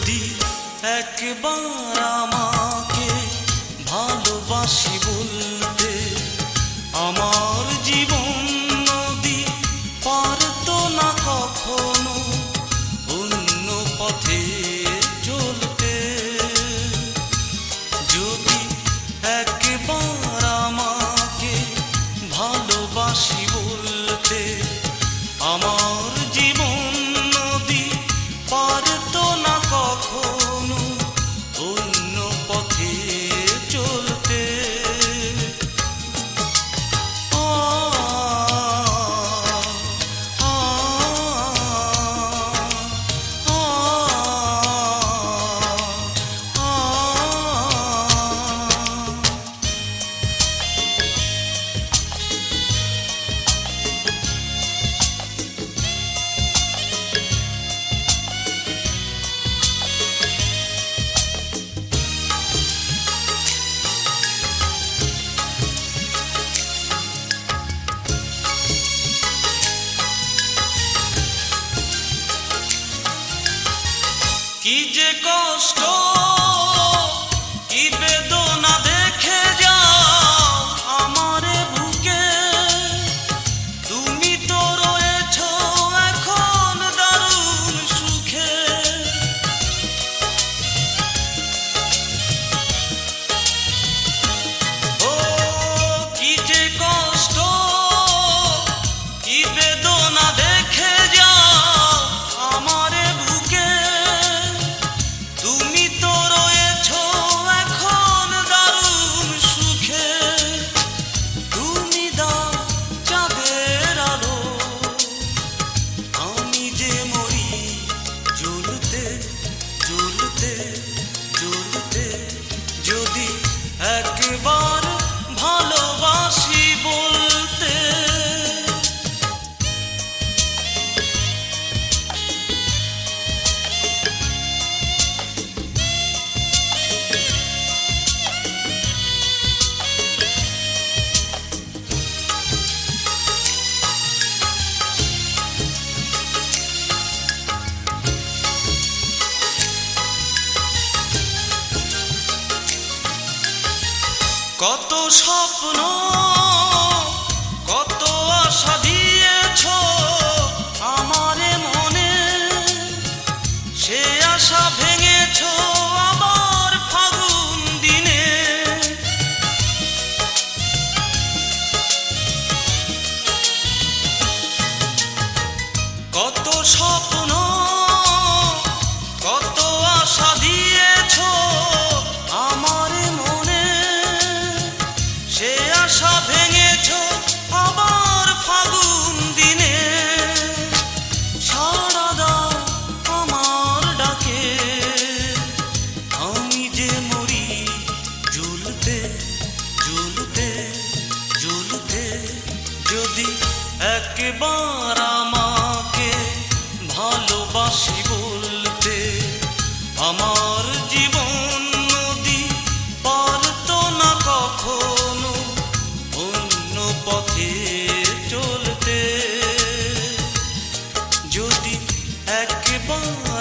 যদি একবার আমাকে ভালোবাসি বলতে, আমার জীবন নদী পারতো না কখনো অন্য পথে চলতে। যদি একবার আমাকে ভালোবাসি বলতে, আমার জীবন নদী পারতো না কখনো অন্য পথে চলতে। কি যে কষ্ট, কি বেদনা দেখে যাও আমারে বুকে। তুমি তো রয়েছো এখন দারুণ সুখে। ও কি যে কষ্ট, কি বেদনা দেখে যাও আমারে বুকে। তুমি তো রয়েছো এখন দারুণ সুখে। তুমি দাও চাঁদের আলো, আমি যে মরি জ্বলতে জ্বলতে জ্বলতে। যদি একবার ভালোবাসি বলতে, কত স্বপ্ন কত আশা দিয়েছ আমারে মনে, সে আশা ভেঙেছ আবার ফাগুন দিনে। কত স্বপ্ন কত আশা দিয়েছ আমারে মনে, সে আশা ভেঙেছ আবার ফাগুন দিনে। সাড়া দাও আমার ডাকে, আমি যে মরি জ্বলতে জ্বলতে জ্বলতে। যদি একবার আমাকে ভালোবাসি বলতে, আমার জীবন নদী পারতো না কখনো অন্য পথে চলতে। যদি একবার